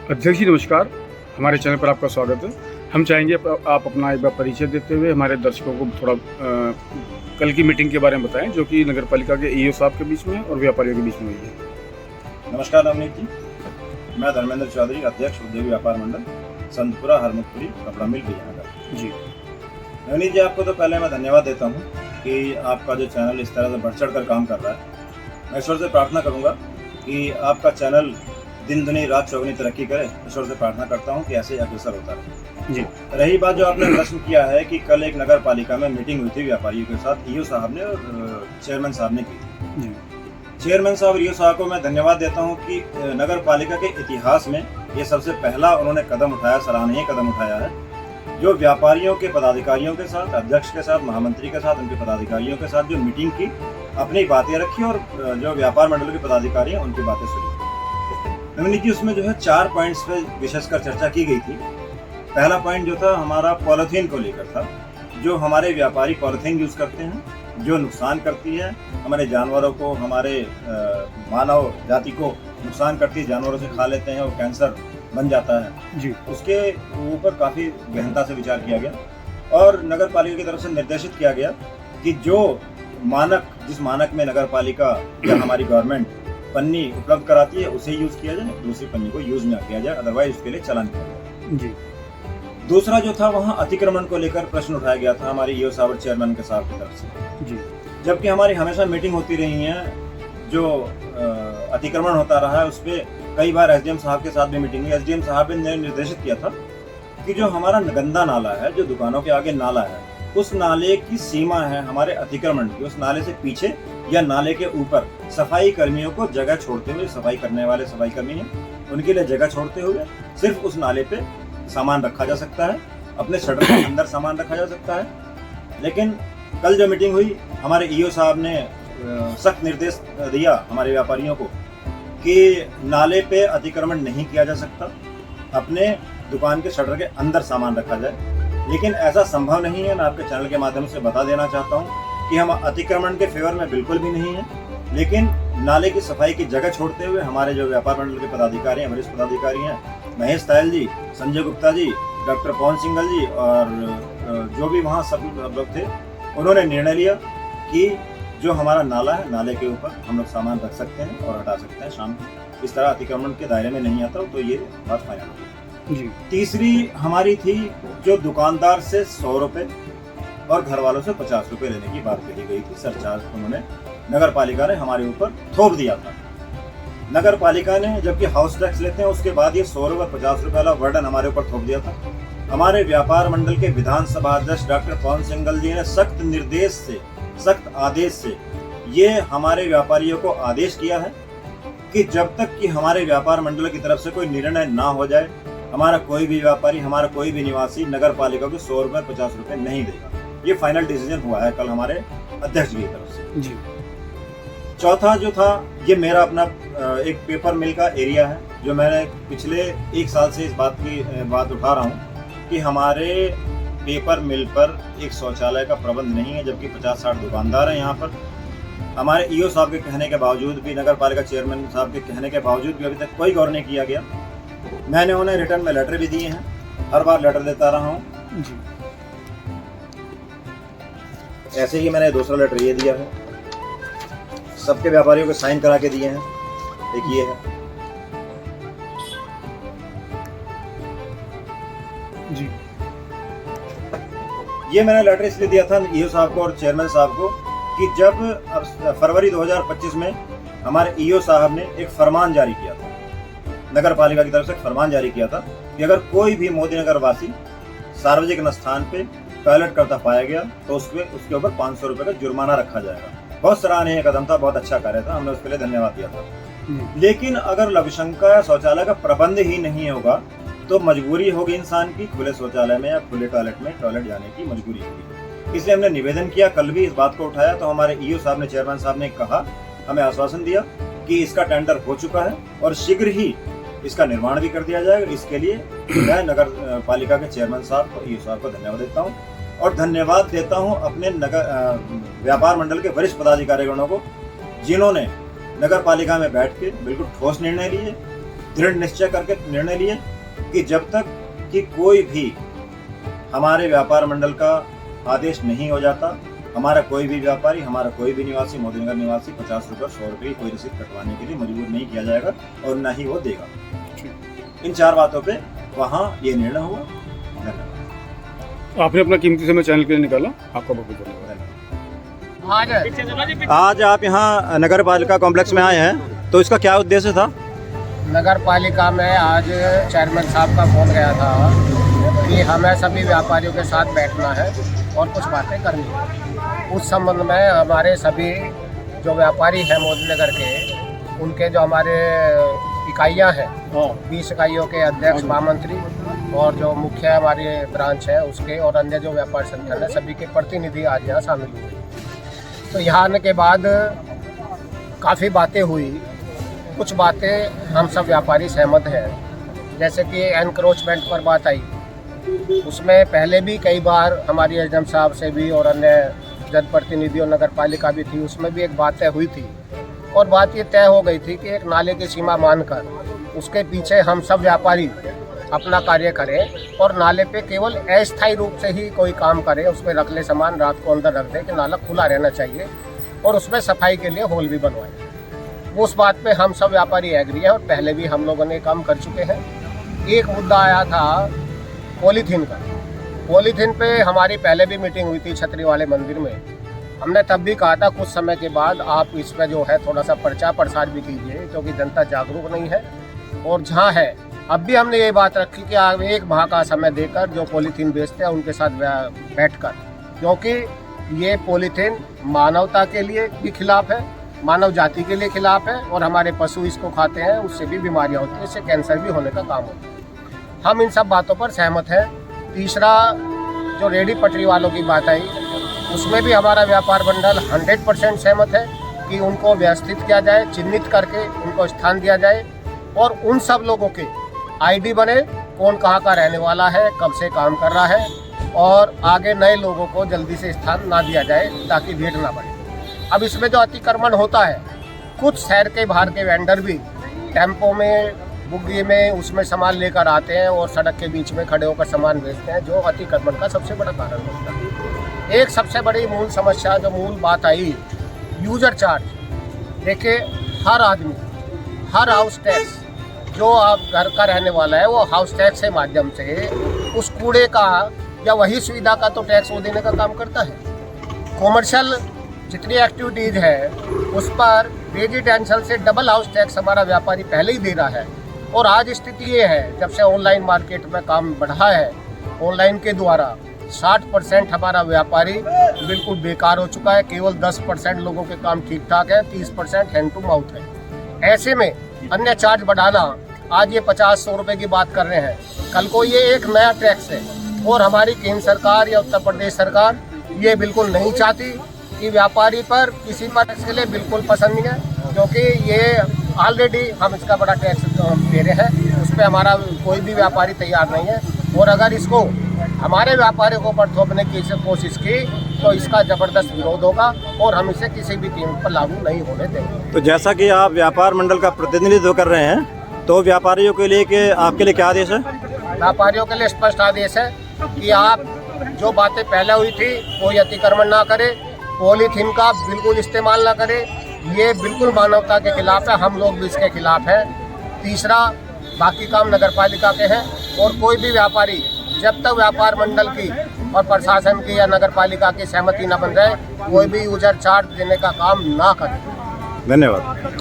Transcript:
अध्यक्ष जी नमस्कार, हमारे चैनल पर आपका स्वागत है। हम चाहेंगे आप अपना एक बार परिचय देते हुए हमारे दर्शकों को थोड़ा कल की मीटिंग के बारे में बताएं जो कि नगर पालिका के ईओ साहब के बीच में और व्यापारियों के बीच में हुई है। नमस्कार नवनीत जी, मैं धर्मेंद्र चौधरी, अध्यक्ष उद्योग व्यापार मंडल संतपुरा हरमुखपुरी कपड़ा मिल विजयनगर जी। नवनीत जी, आपको तो पहले मैं धन्यवाद देता हूँ कि आपका जो चैनल इस तरह से बढ़ चढ़ कर काम कर रहा है। मैं ईश्वर से प्रार्थना करूँगा कि आपका चैनल दिन दुनी रात चौगुनी तरक्की करे। ईश्वर से प्रार्थना करता हूँ कि ऐसे ही अग्रसर होता रहे जी। रही बात जो आपने प्रश्न किया है कि कल एक नगर पालिका में मीटिंग हुई थी व्यापारियों के साथ, ईओ साहब ने और चेयरमैन साहब ने की थी जी। चेयरमैन साहब और ईओ साहब को मैं धन्यवाद देता हूं कि नगर पालिका के इतिहास में ये सबसे पहला उन्होंने कदम उठाया, सराहनीय कदम उठाया है, जो व्यापारियों के पदाधिकारियों के साथ, अध्यक्ष के साथ, महामंत्री के साथ, उनके पदाधिकारियों के साथ जो मीटिंग की, अपनी बातें रखी और जो व्यापार मंडल के पदाधिकारी हैं उनकी बातें सुनी। नवनीत जी, उसमें जो है 4 पॉइंट्स पे विशेषकर चर्चा की गई थी। पहला पॉइंट जो था हमारा पॉलिथीन को लेकर था। जो हमारे व्यापारी पॉलिथीन यूज करते हैं, जो नुकसान करती है हमारे जानवरों को, हमारे मानव जाति को नुकसान करती है, जानवरों से खा लेते हैं और कैंसर बन जाता है जी। उसके ऊपर काफ़ी गहनता से विचार किया गया और नगर पालिका की तरफ से निर्देशित किया गया कि जो मानक, जिस मानक में नगर पालिका या हमारी गवर्नमेंट पन्नी उपलब्ध कराती है उसे यूज किया जाए, दूसरी पन्नी को यूज न किया जाए, अदरवाइज उसके लिए चालान किया जाए। जी। दूसरा जो था वहाँ अतिक्रमण को लेकर प्रश्न उठाया गया था हमारे ईओ साहब और चेयरमैन के साहब की तरफ से। जी। जबकि हमारी हमेशा मीटिंग होती रही है, जो अतिक्रमण होता रहा है उस पर कई बार एसडीएम साहब के साथ भी मीटिंग हुई। एसडीएम साहब ने निर्देशित किया था कि जो हमारा गंदा नाला है, जो दुकानों के आगे नाला है, उस नाले की सीमा है हमारे अतिक्रमण की, उस नाले से पीछे या नाले के ऊपर सफाई कर्मियों को जगह छोड़ते हुए, सफाई करने वाले सफाई कर्मी हैं उनके लिए जगह छोड़ते हुए सिर्फ उस नाले पे सामान रखा जा सकता है, अपने शटर के अंदर सामान रखा जा सकता है। लेकिन कल जो मीटिंग हुई, हमारे ईओ साहब ने सख्त निर्देश दिया हमारे व्यापारियों को कि नाले पे अतिक्रमण नहीं किया जा सकता, अपने दुकान के शटर के अंदर सामान रखा जाए। लेकिन ऐसा संभव नहीं है। मैं आपके चैनल के माध्यम से बता देना चाहता हूँ कि हम अतिक्रमण के फेवर में बिल्कुल भी नहीं है, लेकिन नाले की सफाई की जगह छोड़ते हुए हमारे जो व्यापार मंडल के पदाधिकारी हैं, वरिष्ठ पदाधिकारी हैं, महेश तायल जी, संजय गुप्ता जी, डॉक्टर पवन सिंघल जी और जो भी वहाँ सब लोग थे, उन्होंने निर्णय लिया कि जो हमारा नाला है, नाले के ऊपर हम लोग सामान रख सकते हैं और हटा सकते हैं शाम को। इस तरह अतिक्रमण के दायरे में नहीं आता, तो ये बात फाइनल हुई। जी। तीसरी हमारी थी जो दुकानदार से 100 रुपये और घर वालों से 50 रुपये लेने की बात कही गई थी। सरचार्ज उन्होंने नगर पालिका ने हमारे ऊपर थोप दिया था। नगर पालिका ने जबकि हाउस टैक्स लेते हैं उसके बाद ये 100 रुपये 50 रुपये वाला बर्डन हमारे ऊपर थोप दिया था। हमारे व्यापार मंडल के विधानसभा अध्यक्ष डॉक्टर पवन सिंघल जी ने सख्त निर्देश से, सख्त आदेश से ये हमारे व्यापारियों को आदेश किया है कि जब तक कि हमारे व्यापार मंडल की तरफ से कोई निर्णय ना हो जाए, हमारा कोई भी व्यापारी, हमारा कोई भी निवासी नगर पालिका को 100 रुपये 50 रुपये नहीं देगा। ये फाइनल डिसीजन हुआ है कल हमारे अध्यक्ष जी की तरफ से। जी। चौथा जो था, ये मेरा अपना एक पेपर मिल का एरिया है, जो मैंने पिछले 1 साल से इस बात उठा रहा हूँ कि हमारे पेपर मिल पर एक शौचालय का प्रबंध नहीं है, जबकि 50-60 दुकानदार हैं यहाँ पर। हमारे ईओ साहब के कहने के बावजूद भी, नगर पालिका चेयरमैन साहब के कहने के बावजूद भी अभी तक कोई गौर नहीं किया गया। मैंने उन्हें रिटर्न में लेटर भी दिए हैं, हर बार लेटर देता रहा हूँ। जी। ऐसे ही मैंने दूसरा लेटर ये दिया है, सबके व्यापारियों को साइन करा के दिए हैं। एक ये है। जी। ये मैंने लेटर इसलिए दिया था ईओ साहब को और चेयरमैन साहब को कि जब अब फरवरी 2025 में हमारे ईओ साहब ने एक फरमान जारी किया था, नगर पालिका की तरफ से फरमान जारी किया था कि अगर कोई भी मोदी नगर वासी सार्वजनिक स्थान पे टॉयलेट करता पाया गया तो उसके ऊपर 500 रुपये का जुर्माना रखा जाएगा। बहुत सराहनीय कदम था, बहुत अच्छा कार्य था, हमने उसके लिए धन्यवाद दिया था। लेकिन अगर लघुशंका या शौचालय का प्रबंध ही नहीं होगा तो मजबूरी होगी इंसान की खुले शौचालय में या खुले टॉयलेट में टॉयलेट जाने की मजबूरी होगी। इसलिए हमने निवेदन किया, कल भी इस बात को उठाया, तो हमारे ईओ साहब ने, चेयरमैन साहब ने कहा, हमें आश्वासन दिया कि इसका टेंडर हो चुका है और शीघ्र ही इसका निर्माण भी कर दिया जाएगा। इसके लिए मैं नगर पालिका के चेयरमैन साहब को, ईओ साहब को धन्यवाद देता हूँ और धन्यवाद देता हूँ अपने व्यापार मंडल के वरिष्ठ पदाधिकारीगणों को, जिन्होंने नगर पालिका में बैठ के बिल्कुल ठोस निर्णय लिए दृढ़ निश्चय करके निर्णय लिए कि जब तक कि कोई भी हमारे व्यापार मंडल का आदेश नहीं हो जाता, हमारा कोई भी व्यापारी, हमारा कोई भी निवासी, मोदीनगर निवासी 50 रुपये 100 रुपये कोई रसीद कटवाने के लिए मजबूर नहीं किया जाएगा और न ही वो देगा। इन 4 बातों पे वहाँ ये निर्णय हुआ। धन्यवाद। आपने अपना कीमती समय चैनल के लिए निकाला, आपका बहुत बहुत धन्यवाद। आज आप यहाँ नगर पालिका कॉम्प्लेक्स में आए हैं, तो इसका क्या उद्देश्य था? नगर पालिका में आज चेयरमैन साहब का फोन गया था कि हमें सभी व्यापारियों के साथ बैठना है और कुछ बातें करनी है। उस संबंध में हमारे सभी जो व्यापारी हैं मोदीनगर के, उनके जो हमारे इकाइयां हैं 20 इकाइयों के अध्यक्ष, महामंत्री और जो मुख्य हमारी ब्रांच है उसके और अन्य जो व्यापार संगठन है सभी के प्रतिनिधि आज यहाँ शामिल हुए। तो यहाँ आने के बाद काफ़ी बातें हुई। कुछ बातें हम सब व्यापारी सहमत हैं, जैसे कि एनक्रोचमेंट पर बात आई, उसमें पहले भी कई बार हमारी एसडीएम साहब से भी और अन्य जनप्रतिनिधियों नगर पालिका भी थी, उसमें भी एक बात तय हुई थी और बात ये तय हो गई थी कि एक नाले की सीमा मानकर उसके पीछे हम सब व्यापारी अपना कार्य करें और नाले पे केवल अस्थायी रूप से ही कोई काम करे, उस पर रख ले सामान, रात को अंदर रख दे कि नाला खुला रहना चाहिए और उसमें सफाई के लिए होल भी बनवाए। उस बात पे हम सब व्यापारी एग्री है और पहले भी हम लोगों ने काम कर चुके हैं। एक मुद्दा आया था पॉलीथीन का। पॉलीथीन पे हमारी पहले भी मीटिंग हुई थी छतरी वाले मंदिर में। हमने तब भी कहा था कुछ समय के बाद आप इसमें जो है थोड़ा सा प्रचार प्रसार भी कीजिए, क्योंकि जनता जागरूक नहीं है। और जहाँ है अब भी हमने ये बात रखी कि आप एक माह का समय देकर जो पॉलीथीन बेचते हैं उनके साथ बैठकर, क्योंकि ये पॉलीथीन मानवता के लिए भी खिलाफ है, मानव जाति के लिए खिलाफ है और हमारे पशु इसको खाते हैं, उससे भी बीमारियां होती हैं, इससे कैंसर भी होने का काम होता है। हम इन सब बातों पर सहमत हैं। तीसरा जो रेडी पटरी वालों की बात आई, उसमें भी हमारा व्यापार मंडल 100% सहमत है कि उनको व्यवस्थित किया जाए, चिन्हित करके उनको स्थान दिया जाए और उन सब लोगों के आईडी बने, कौन कहाँ का रहने वाला है, कब से काम कर रहा है और आगे नए लोगों को जल्दी से स्थान ना दिया जाए ताकि भीड़ ना बढ़े। अब इसमें जो अतिक्रमण होता है, कुछ शहर के बाहर के वेंडर भी टेम्पो में, बुग्गी में उसमें सामान लेकर आते हैं और सड़क के बीच में खड़े होकर सामान बेचते हैं, जो अतिक्रमण का सबसे बड़ा कारण होता है। एक सबसे बड़ी मूल समस्या, जो मूल बात आई, यूजर चार्ज। देखिए, हर आदमी, हर हाउस टैक्स जो आप घर का रहने वाला है वो हाउस टैक्स के माध्यम से उस कूड़े का या वही सुविधा का तो टैक्स वो देने का काम करता है। कॉमर्शियल जितनी एक्टिविटीज़ है उस पर रेजिडेंशियल से डबल हाउस टैक्स हमारा व्यापारी पहले ही दे रहा है। और आज स्थिति ये है, जब से ऑनलाइन मार्केट में काम बढ़ा है, ऑनलाइन के द्वारा 60% हमारा व्यापारी बिल्कुल बेकार हो चुका है। केवल 10% लोगों के काम ठीक ठाक है, 30% हैंड टू माउथ है। ऐसे में अन्य चार्ज बढ़ाना, आज ये 50-100 रुपये की बात कर रहे हैं, कल को ये एक नया टैक्स है। और हमारी केंद्र सरकार या उत्तर प्रदेश सरकार ये बिल्कुल नहीं चाहती कि व्यापारी पर किसी पर टैक्स के लिए बिल्कुल पसंद नहीं है, क्योंकि ये ऑलरेडी हम इसका बड़ा टैक्स दे रहे हैं, उस पर हमारा कोई भी व्यापारी तैयार नहीं है। और अगर इसको हमारे व्यापारियों पर थोपने की कोशिश की तो इसका ज़बरदस्त विरोध होगा और हम इसे किसी भी कीमत पर लागू नहीं होने देंगे। तो जैसा कि आप व्यापार मंडल का प्रतिनिधित्व कर रहे हैं, तो व्यापारियों के लिए कि आपके लिए क्या आदेश है? व्यापारियों के लिए स्पष्ट आदेश है कि आप जो बातें पहले हुई थी, कोई अतिक्रमण ना करे, पॉलीथीन का बिल्कुल इस्तेमाल ना करे, ये बिल्कुल मानवता के खिलाफ है, हम लोग भी इसके खिलाफ हैं। तीसरा, बाकी काम नगर पालिका के हैं और कोई भी व्यापारी जब तक व्यापार मंडल की और प्रशासन की या नगर पालिका की सहमति न बन जाए, कोई भी यूजर चार्ज देने का काम ना करे। धन्यवाद।